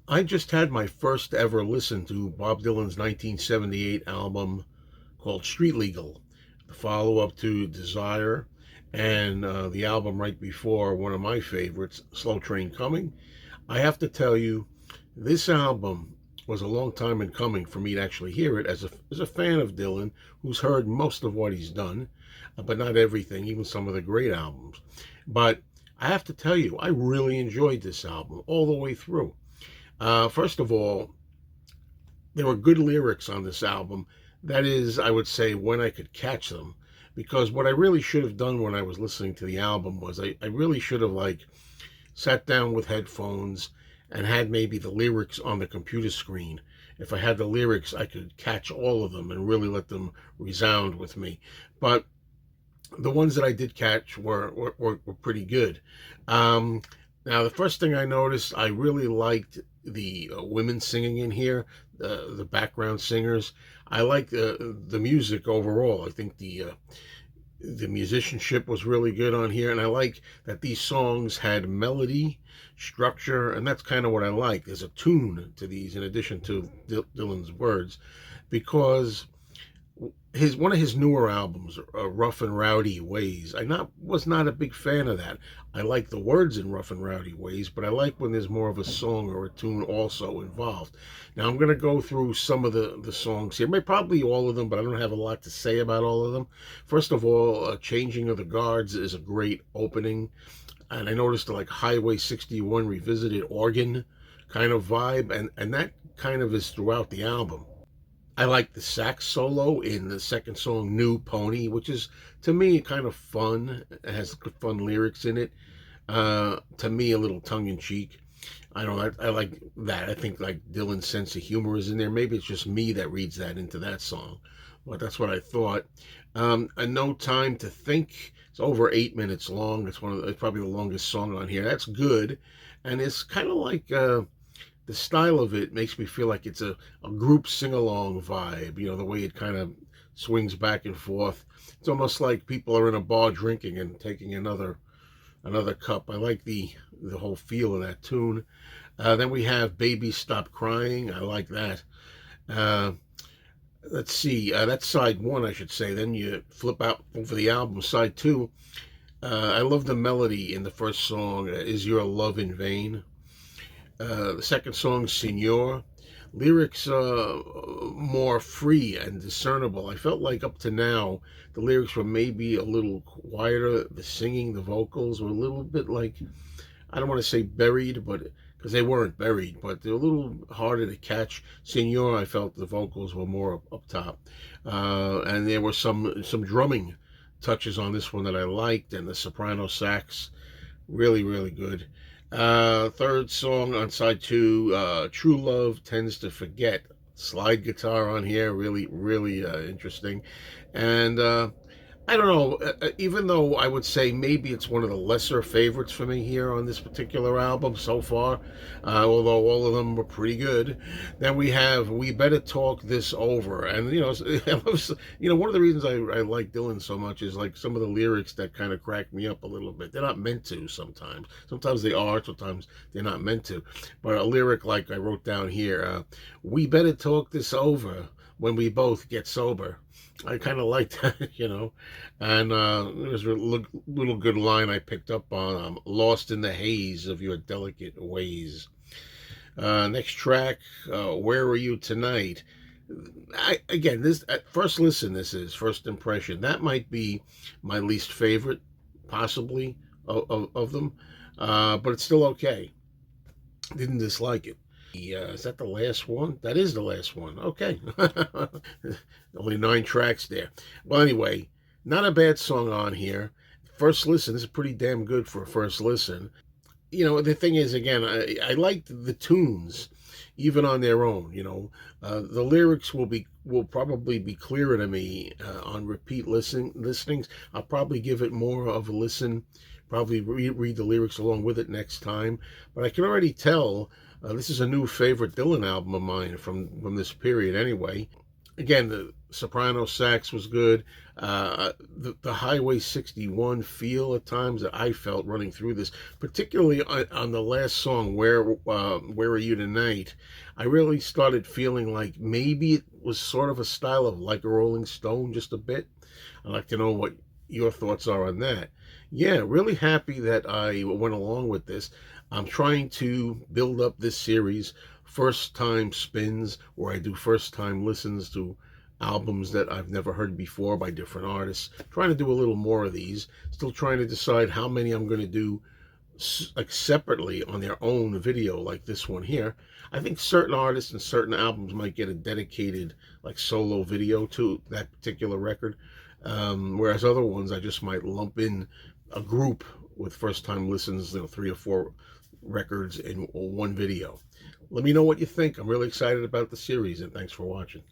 I just had my first ever listen to Bob Dylan's 1978 album called Street Legal, the follow up to Desire, and the album right before, one of my favorites, Slow Train Coming. I have to tell you, this album was a long time in coming for me to actually hear it as a fan of Dylan, who's heard most of what he's done, but not everything, even some of the great albums. But I have to tell you, I really enjoyed this album all the way through. First of all, there were good lyrics on this album. That is, I would say, when I could catch them. Because what I really should have done when I was listening to the album was I really should have sat down with headphones and had maybe the lyrics on the computer screen. If I had the lyrics, I could catch all of them and really let them resound with me. But the ones that I did catch were pretty good. Um, Now, the first thing I noticed, I really liked the women singing in here, the background singers. I like the music overall. I think the musicianship was really good on here, and I like that these songs had melody, structure, and that's kind of what I like. There's a tune to these in addition to Dylan's words, because his one of his newer albums, Rough and Rowdy Ways. I not was not a big fan of that. I like the words in Rough and Rowdy Ways, but I like when there's more of a song or a tune also involved. Now I'm going to go through some of the songs here, maybe probably all of them, but I don't have a lot to say about all of them. First of all, Changing of the Guards is a great opening, and I noticed Highway 61 revisited organ kind of vibe, and that kind of is throughout the album. I like the sax solo in the second song, New Pony, which is, to me, kind of fun. It has fun lyrics in it. To me, a little tongue in cheek. I don't know. I like that. I think Dylan's sense of humor is in there. Maybe it's just me that reads that into that song, but that's what I thought. A No Time to Think. It's over 8 minutes long. It's probably the longest song on here. That's good, and it's kind of the style of it makes me feel like it's a group sing along vibe, the way it kind of swings back and forth. It's almost like people are in a bar drinking and taking another cup. I like the whole feel of that tune. Then we have Baby Stop Crying. I like that. Uh, let's see. That's side one, I should say. Then you flip out over the album, side two. I love the melody in the first song, Is Your Love in Vain? The second song, Senor, lyrics more free and discernible. I felt like up to now, the lyrics were maybe a little quieter. The singing, the vocals were a little bit I don't want to say buried, but because they weren't buried, but they're a little harder to catch. Senor, I felt the vocals were more up top. And there were some drumming touches on this one that I liked, and the soprano sax, really, really good. Third song on side two, True Love Tends to Forget. Slide guitar on here, really, really interesting. And I don't know, even though I would say maybe it's one of the lesser favorites for me here on this particular album so far, although all of them were pretty good. Then we have We Better Talk This Over. And, one of the reasons I like Dylan so much is some of the lyrics that kind of crack me up a little bit. They're not meant to sometimes. Sometimes they are, sometimes they're not meant to. But a lyric like I wrote down here, We better talk this over when we both get sober. I kind of like that. And there's a little good line I picked up on. I'm lost in the haze of your delicate ways. Next track, Where Are You Tonight? Again, this at first listen, this is first impression. That might be my least favorite, possibly, of them. But it's still okay. Didn't dislike it. Is that the last one? That is the last one. Okay. Only 9 tracks there. Well, anyway, not a bad song on here. First listen, this is pretty damn good for a first listen. The thing is, again, I liked the tunes, even on their own. The lyrics will probably be clearer to me on repeat listenings. I'll probably give it more of a listen, probably read the lyrics along with it next time. But I can already tell this is a new favorite Dylan album of mine from this period. Anyway, again, the soprano sax was good. The Highway 61 feel at times that I felt running through this, particularly on the last song, Where Are You Tonight? I really started feeling like maybe it was sort of a style of Like a Rolling Stone, just a bit. I'd like to know what your thoughts are on that. Yeah, really happy that I went along with this. I'm trying to build up this series, first time spins, where I do first time listens to albums that I've never heard before by different artists. Trying to do a little more of these. Still trying to decide how many I'm going to do like separately on their own video, like this one here. I think certain artists and certain albums might get a dedicated like solo video to that particular record, whereas other ones I just might lump in a group with first time listens, 3 or 4 records in one video. Let me know what you think. I'm really excited about the series, and thanks for watching.